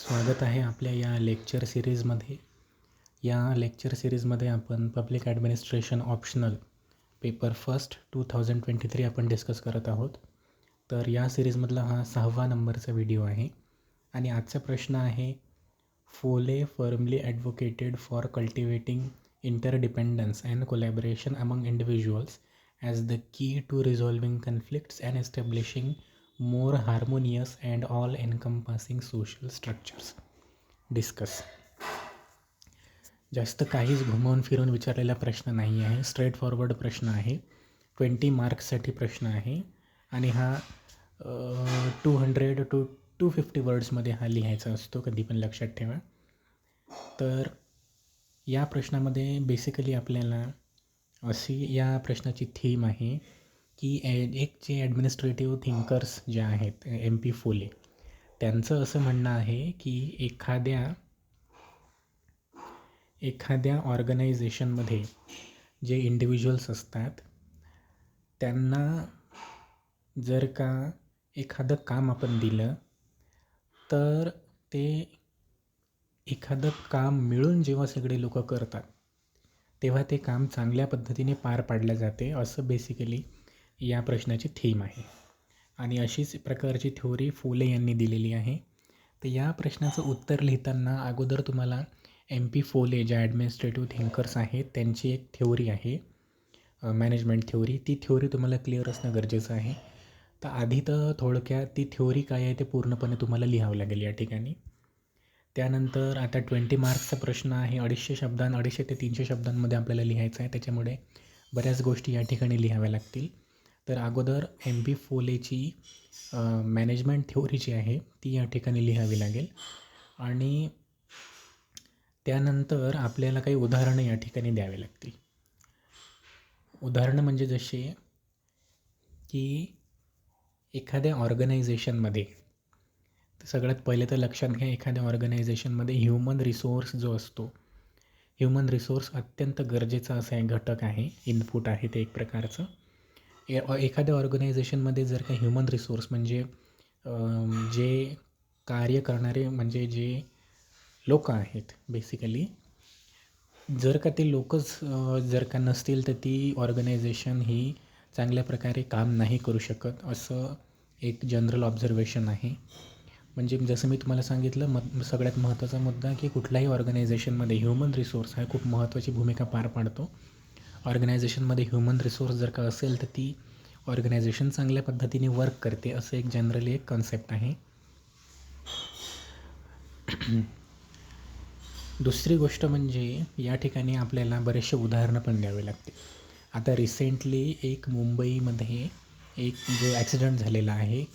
स्वागत आहे आपल्या या लेक्चर सिरीजमध्ये. या लेक्चर सिरीजमध्ये आपण public administration optional paper first 2023 आपण डिस्कस करत आहोत. तर या सिरीजमधला हा 6वा नंबरचा व्हिडिओ आहे आणि आजचा प्रश्न आहे, Follett firmly advocated for cultivating interdependence and collaboration among individuals as the key to resolving conflicts and establishing more harmonious and all encompassing social structures. Discuss. जास्त काहीच घुमवून फिरून विचारलेला प्रश्न नाही आहे, स्ट्रेट फॉरवर्ड प्रश्न आहे. 20 मार्क्ससाठी प्रश्न आहे आणि हा 200 to 250 वर्ड्समध्ये हा लिहायचा असतो, कधी पण लक्षात ठेवा. तर या प्रश्नामध्ये बेसिकली आपल्याला अशी या प्रश्नाची थीम आहे की एक जे ॲडमिनिस्ट्रेटिव्ह थिंकर्स जे आहेत MP फोले, त्यांचं असं म्हणणं आहे की एखाद्या ऑर्गनायझेशनमध्ये जे इंडिव्हिज्युअल्स असतात त्यांना जर का एखादं काम आपण दिलं तर ते एखादं काम मिळून जेव्हा सगळे लोक करतात तेव्हा ते काम चांगल्या पद्धतीने पार पाडलं जाते, असं बेसिकली या प्रश्नाची थीम आहे. आणि अशीच प्रकारची थ्योरी फोले यांनी दिलेली आहे. तर या प्रश्नाचं उत्तर लिहिताना अगोदर तुम्हाला MP फोले ज्या ॲडमिनिस्ट्रेटिव्ह थिंकर्स आहेत त्यांची एक थ्योरी आहे, मॅनेजमेंट थ्योरी. ती थ्योरी तुम्हाला क्लिअर असणं गरजेचं आहे. तर आधी तर थोडक्यात ती थ्योरी काय आहे ते पूर्णपणे तुम्हाला लिहावं लागेल या ठिकाणी. त्यानंतर आता 20 मार्क्सचा प्रश्न आहे, 250 ते 300 शब्दांमध्ये आपल्याला लिहायचं आहे, त्याच्यामुळे बऱ्याच गोष्टी या ठिकाणी लिहाव्या लागतील. तर अगोदर MP फोलेची मॅनेजमेंट थ्योरी जी आहे ती या ठिकाणी लिहावी लागेल आणि त्यानंतर आपल्याला काही उदाहरणं या ठिकाणी द्यावी लागतील. उदाहरणं म्हणजे जसे की एखाद्या ऑर्गनायझेशनमध्ये, सगळ्यात पहिले तर लक्षात घ्या, एखाद्या ऑर्गनायझेशनमध्ये ह्युमन रिसोर्स जो असतो, ह्युमन रिसोर्स अत्यंत गरजेचा असा एक घटक आहे, इनपुट आहे ते एक प्रकारचं. एखाद्या ऑर्गनायझेशनमध्ये जर का ह्युमन रिसोर्स म्हणजे जे कार्य करणारे म्हणजे जे लोक आहेत बेसिकली, जर का ते लोकच जर का नसतील तर ती ऑर्गनायझेशन ही चांगल्या प्रकारे काम नाही करू शकत, असं एक जनरल ऑब्झर्वेशन आहे. म्हणजे जसं मी तुम्हाला सांगितलं, सगळ्यात महत्त्वाचा मुद्दा की कुठल्याही ऑर्गनायझेशनमध्ये ह्युमन रिसोर्स हा खूप महत्त्वाची भूमिका पार पाडतो. ऑर्गनायझेशनमध्ये ह्युमन रिसोर्स जर का असेल तर ती ऑर्गनायझेशन चांगल्या पद्धतीने वर्क करते, असं एक जनरली एक कन्सेप्ट आहे. दुसरी गोष्ट म्हणजे या ठिकाणी आपल्याला बरेचसे उदाहरणं पण द्यावे लागते. आता रिसेंटली एक मुंबईमध्ये एक जो ॲक्सिडेंट झालेला आहे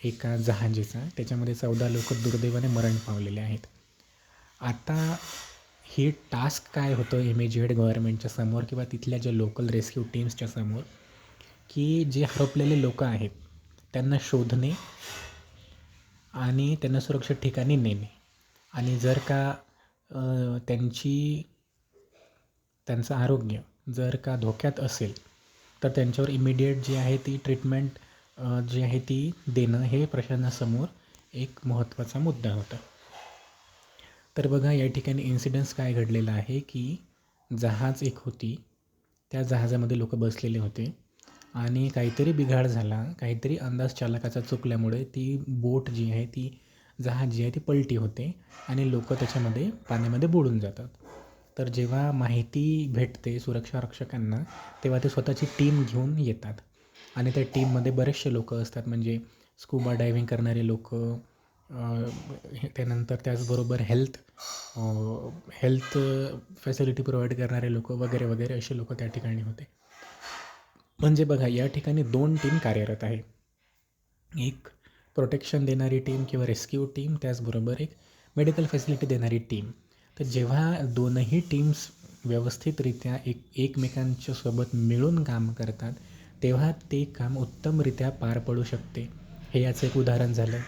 एका जहाजीचा, त्याच्यामध्ये 14 लोक दुर्दैवाने मरण पावलेले आहेत. आता ही टास्क काय होतं इमिजिएट गव्हर्नमेंटच्या समोर किंवा तिथल्या ज्या लोकल रेस्क्यू टीम्सच्या समोर, की जे हरपलेले लोक आहेत त्यांना शोधणे आणि त्यांना सुरक्षित ठिकाणी नेणे, आणि जर का त्यांचं आरोग्य जर का धोक्यात असेल तर त्यांच्यावर इमिडिएट जी आहे ती ट्रीटमेंट जी आहे ती देणं, हे प्रशासनासमोर एक महत्त्वाचा मुद्दा होता. तर बघा या ठिकाणी इन्सिडेंट्स काय घडलेला आहे की जहाज एक होती, त्या जहाजामध्ये लोक बसलेले होते आणि काहीतरी बिघाड झाला, काहीतरी अंदाज चालकाचा चुकल्यामुळे ती बोट जी आहे, ती जहाज जी आहे ती पलटी होते आणि लोक त्याच्यामध्ये पाण्यामध्ये बुडून जातात. तर जेव्हा माहिती भेटते सुरक्षा रक्षकांना तेव्हा ते स्वतःची टीम घेऊन येतात आणि त्या टीममध्ये बरेचसे लोक असतात, म्हणजे स्कुबा डायव्हिंग करणारे लोक, त्यानंतर त्याचबरोबर हेल्थ फॅसिलिटी प्रोव्हाइड करणारे लोक वगैरे वगैरे असे लोक त्या ठिकाणी होते. म्हणजे बघा या ठिकाणी 2 टीम कार्यरत आहे, एक प्रोटेक्शन देणारी टीम किंवा रेस्क्यू टीम, त्याचबरोबर एक मेडिकल फॅसिलिटी देणारी टीम. तर जेव्हा दोनही टीम्स व्यवस्थितरित्या एकमेकांच्या सोबत मिळून काम करतात तेव्हा ते काम उत्तमरित्या पार पडू शकते, हे याचं एक उदाहरण झालं,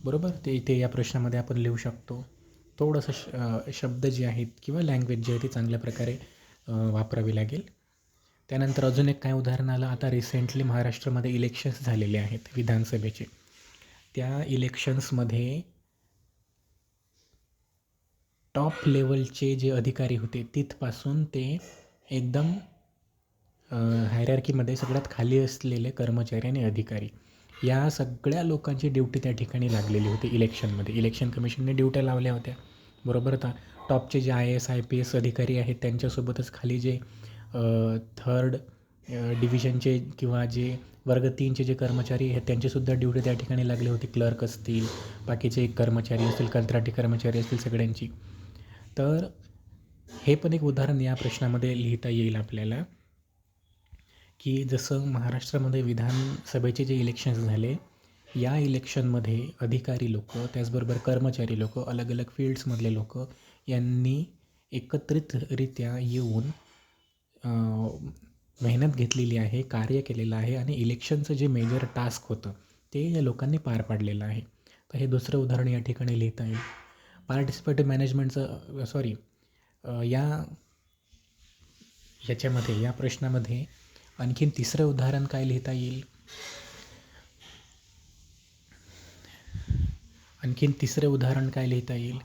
बरोबर. ते इथे या प्रश्नामध्ये आपण लिहू शकतो. थोडंसं शब्द जे आहेत किंवा लँग्वेज जी आहे ती चांगल्या प्रकारे वापरावी लागेल. त्यानंतर अजून एक काय उदाहरण आलं, आता रिसेंटली महाराष्ट्रामध्ये इलेक्शन्स झालेले आहेत विधानसभेचे. त्या इलेक्शन्समध्ये टॉप लेवलचे जे अधिकारी होते तिथपासून ते एकदम हायरार्कीमध्ये सगळ्यात खाली असलेले कर्मचारी आणि अधिकारी या सगळ्या लोकांची ड्युटी त्या ठिकाणी लागलेली होती इलेक्शनमध्ये. इलेक्शन कमिशनने ड्युट्या लावल्या होत्या बरोबर. आता टॉपचे जे IAS IPS अधिकारी आहेत त्यांच्यासोबतच खाली जे थर्ड डिव्हिजनचे किंवा जे वर्ग 3चे जे कर्मचारी आहेत त्यांचीसुद्धा ड्युटी त्या ठिकाणी लागली होती. क्लर्क असतील, बाकीचे कर्मचारी असतील, कंत्राटी कर्मचारी असतील सगळ्यांची. तर हे पण एक उदाहरण या प्रश्नामध्ये लिहिता येईल आपल्याला, की जसं महाराष्ट्रामध्ये विधानसभेचे जे इलेक्शन्स झाले या इलेक्शनमध्ये अधिकारी लोक त्याचबरोबर कर्मचारी लोक अलग अलग फील्ड्समधले लोक यांनी एकत्रितरित्या येऊन मेहनत घेतलेली आहे, कार्य केलेलं आहे आणि इलेक्शनचं जे मेजर टास्क होतं ते या लोकांनी पार पाडलेलं आहे. तर हे दुसरं उदाहरण या ठिकाणी लिहिता येईल. पार्टिसिपेटिव्ह मॅनेजमेंटचं याच्यामध्ये या प्रश्नामध्ये आणखीन तिसरं उदाहरण काय लिहिता येईल?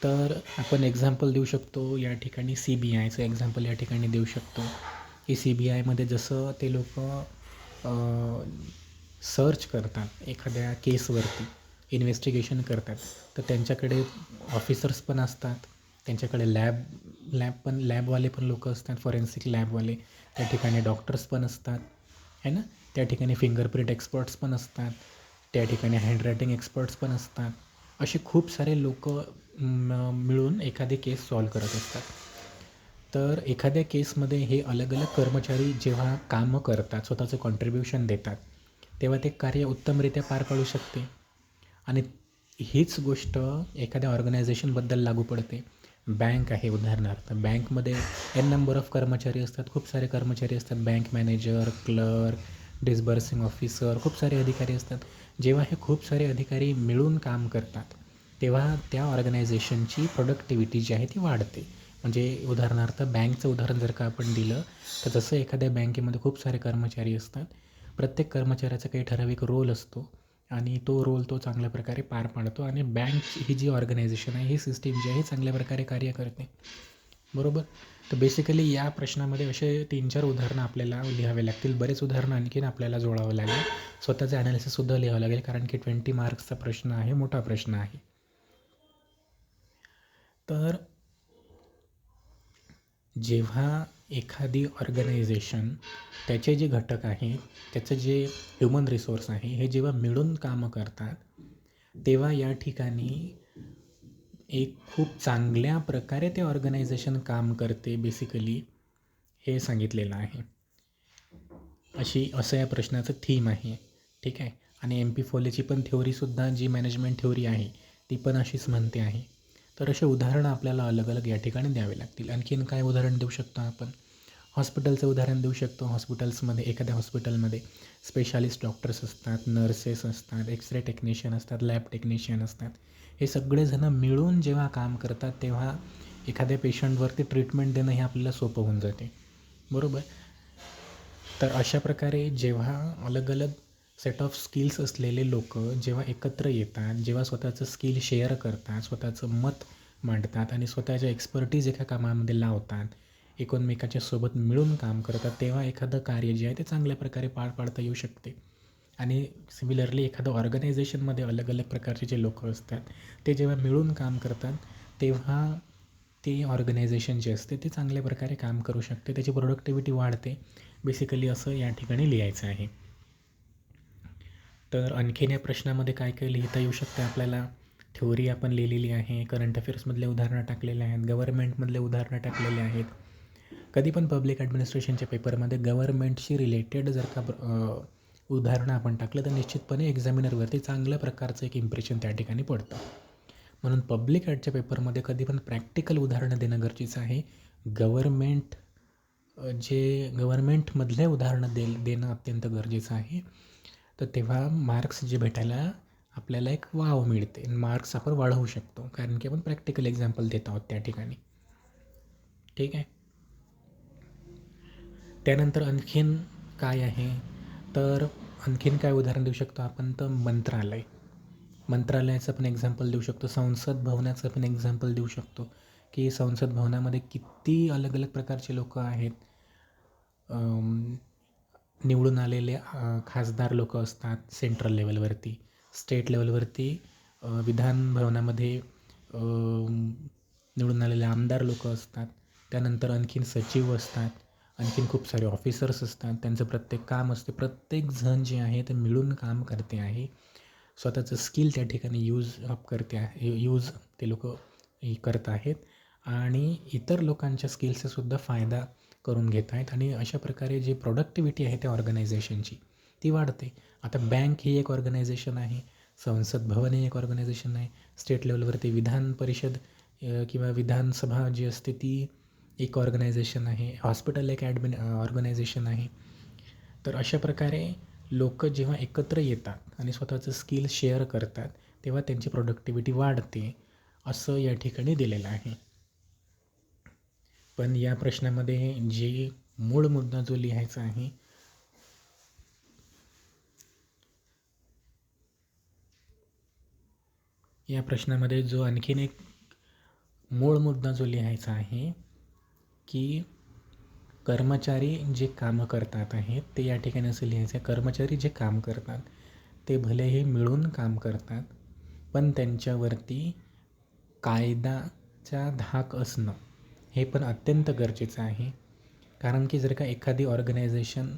तर आपण एक्झाम्पल देऊ शकतो या ठिकाणी CBIचं एक्झाम्पल या ठिकाणी देऊ शकतो की CBIमध्ये जसं ते लोक सर्च करतात एखाद्या केसवरती, इन्व्हेस्टिगेशन करतात, तर त्यांच्याकडे ऑफिसर्स पण असतात, त्यांच्याकडे लॅबवाले पण लोक असतात, फॉरेन्सिक लॅबवाले, त्या ठिकाणी डॉक्टर्स पण असतात है ना, त्या ठिकाणी फिंगरप्रिंट एक्सपर्ट्स पण असतात, त्या ठिकाणी हँडरायटिंग एक्सपर्ट्स पण असतात. असे खूप सारे लोक मिळून एखादी केस सॉल्व करत असतात. तर एखाद्या केसमध्ये हे अलग अलग कर्मचारी जेव्हा कामं करतात, स्वतःचं कॉन्ट्रीब्युशन देतात, तेव्हा ते कार्य उत्तमरित्या पार पाडू शकते. आणि हीच गोष्ट एखाद्या ऑर्गनायझेशनबद्दल लागू पडते. बँक आहे उदाहरणार्थ, बँकमध्ये नंबर ऑफ कर्मचारी असतात, खूप सारे कर्मचारी असतात, bank manager, clerk, disbursing officer, खूप सारे अधिकारी असतात. जेव्हा हे खूप सारे अधिकारी मिळून काम करतात तेव्हा त्या ऑर्गनायझेशनची प्रोडक्टिव्हिटी जी आहे ती वाढते. म्हणजे उदाहरणार्थ बँकचं उदाहरण जर का आपण दिलं तर जसं एखाद्या बँकेमध्ये खूप सारे कर्मचारी असतात, प्रत्येक कर्मचाऱ्याचा काही ठराविक रोल असतो आणि तो रोल तो चांगल्या प्रकारे पार पाडतो आणि बँक ही जी ऑर्गनायझेशन आहे, ही सिस्टीम जी आहे चांगल्या प्रकारे कार्य करते बरोबर. तर बेसिकली या प्रश्नामध्ये असे 3-4 उदाहरणं आपल्याला लिहावे लागतील. बरेच उदाहरणं आणखीन आपल्याला जोडावं लागेल, स्वतःचं ॲनालिसिससुद्धा लिहावं लागेल, कारण की 20 मार्क्सचा प्रश्न आहे, मोठा प्रश्न आहे. तर जेव्हा एखादी ऑर्गनायझेशन त्याचे जे घटक आहेत, त्याचं जे ह्युमन रिसोर्स आहे, हे जेव्हा मिळून कामं करतात तेव्हा या ठिकाणी एक खूप चांगल्या प्रकारे ते ऑर्गनायझेशन काम करते बेसिकली, हे सांगितलेलं आहे. असं या प्रश्नाचं थीम आहे, ठीक आहे. आणि MP फोलेची पण थ्योरीसुद्धा जी मॅनेजमेंट थ्योरी आहे ती पण अशीच म्हणते आहे. तर असे उदाहरणं आपल्याला अलग अलग या ठिकाणी द्यावे लागतील. आणखीन काय उदाहरण देऊ शकतो आपण? हॉस्पिटलचं उदाहरण देऊ शकतो. एखाद्या हॉस्पिटलमध्ये स्पेशालिस्ट डॉक्टर्स असतात, नर्सेस असतात, एक्सरे टेक्निशियन असतात, लॅब टेक्निशियन असतात. हे सगळेजणं मिळून जेव्हा काम करतात तेव्हा एखाद्या पेशंटवरती ट्रीटमेंट देणं हे आपल्याला सोपं होऊन जाते बरोबर. तर अशा प्रकारे जेव्हा अलग अलग सेट ऑफ स्किल्स असलेले लोक जेव्हा एकत्र येतात, जेव्हा स्वतःचं स्किल शेअर करतात, स्वतःचं मत मांडतात आणि स्वतःच्या एक्सपर्टीज एका कामामध्ये लावतात, एकमेकाच्या सोबत मिळून काम करतात, तेव्हा एखादं कार्य जे आहे ते चांगल्या प्रकारे पार पाडता येऊ शकते. आणि सिमिलरली एखादं ऑर्गनायझेशनमध्ये अलग अलग प्रकारचे जे लोक असतात ते जेव्हा मिळून काम करतात तेव्हा ते ऑर्गनायझेशन जे असते ते चांगल्या प्रकारे काम करू शकते, त्याची प्रोडक्टिव्हिटी वाढते. बेसिकली असं या ठिकाणी लिहायचं आहे. तर आणखीन या प्रश्नामध्ये काय काय लिहिता येऊ शकतं आपल्याला? थ्योरी आपण लिहिलेली आहे, करंट अफेअर्समधले उदाहरणं टाकलेले आहेत, गव्हर्नमेंटमधले उदाहरणं टाकलेले आहेत. कधी पण पब्लिक ॲडमिनिस्ट्रेशनच्या पेपरमध्ये गव्हर्नमेंटशी रिलेटेड जर का उदाहरणं आपण टाकलं तर निश्चितपणे एक्झामिनरवरती चांगल्या प्रकारचं एक इम्प्रेशन त्या ठिकाणी पडतं. म्हणून पब्लिक ॲडच्या पेपरमध्ये कधी पण प्रॅक्टिकल उदाहरणं देणं गरजेचं आहे. गव्हर्नमेंटमधले उदाहरणं देणं अत्यंत गरजेचं आहे. तर तेव्हा मार्क्स जे भेटायला आपल्याला एक वाव मिळते, मार्क्स आपण वाढवू शकतो, कारण की आपण प्रॅक्टिकल एक्झाम्पल देत आहोत त्या ठिकाणी, ठीक आहे. त्यानंतर आणखीन काय आहे, तर आणखीन काय उदाहरण देऊ शकतो आपण? तर मंत्रालय, मंत्रालयाचं पण एक्झाम्पल देऊ शकतो, संसद भवनाचं पण एक्झाम्पल देऊ शकतो की संसद भवनामध्ये किती अलग अलग प्रकारचे लोक आहेत. निवडून आलेले खासदार लोक असतात सेंट्रल लेवलवरती, स्टेट लेवलवरती विधान भवनामध्ये निवडून आलेले आमदार लोक असतात. त्यानंतर आणखीन सचिव असतात, आणखीन खूप सारे ऑफिसर्स असतात. त्यांचं प्रत्येक काम असते. प्रत्येकजण जे आहे ते मिळून काम करते आहे. स्वतःचं स्किल त्या ठिकाणी यूज ते लोक करत आहेत आणि इतर लोकांच्या स्किल्सचासुद्धा फायदा करून घेत आहेत आणि अशा प्रकारे जी प्रोडक्टिव्हिटी आहे त्या ऑर्गनायझेशनची ती वाढते. आता बँक ही एक ऑर्गनायझेशन आहे, संसद भवन ही एक ऑर्गनायझेशन आहे, स्टेट लेवलवरती विधान परिषद किंवा विधानसभा जी असते ती एक ऑर्गनायझेशन आहे, हॉस्पिटल एक ऑर्गनायझेशन आहे. तर अशा प्रकारे लोक जेव्हा एकत्र येतात आणि स्वतःचं स्किल शेअर करतात तेव्हा त्यांची प्रोडक्टिव्हिटी वाढते असं या ठिकाणी दिलेलं आहे. पण या प्रश्नामध्ये जे मूळ मुद्दा जो लिहायचा आहे, या प्रश्नामध्ये जो आणखीन एक मूळ मुद्दा जो लिहायचा आहे की कर्मचारी जे कामं करतात आहेत ते या ठिकाणी असं लिहायचं आहे, कर्मचारी जे काम करतात ते भलेही मिळून काम करतात पण त्यांच्यावरती कायद्याचा धाक असणं हे पण अत्यंत गरजेचं आहे. कारण की जर का एखादी ऑर्गनायझेशन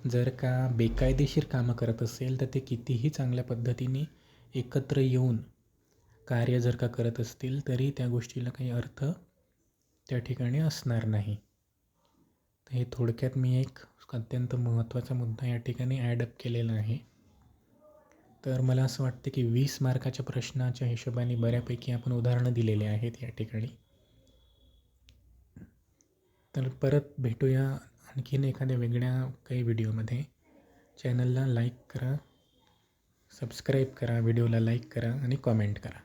जर का बेकायदेशीर कामं करत असेल तर ते कितीही चांगल्या पद्धतीने एकत्र येऊन कार्य जर का करत असतील तरी त्या गोष्टीला काही अर्थ त्या ठिकाणी असणार नाही. तर हे थोडक्यात मी एक अत्यंत महत्त्वाचा मुद्दा या ठिकाणी ॲडअप केलेला आहे. तर मला असं वाटतं की 20 मार्काच्या प्रश्नाच्या हिशोबाने बऱ्यापैकी आपण उदाहरणं दिलेली आहेत या ठिकाणी. तर परत भेटूया आणखीन एखाद्या वेगळ्या काही व्हिडिओमध्ये. चॅनलला लाईक करा, सबस्क्राईब करा, व्हिडिओला लाईक करा आणि कॉमेंट करा.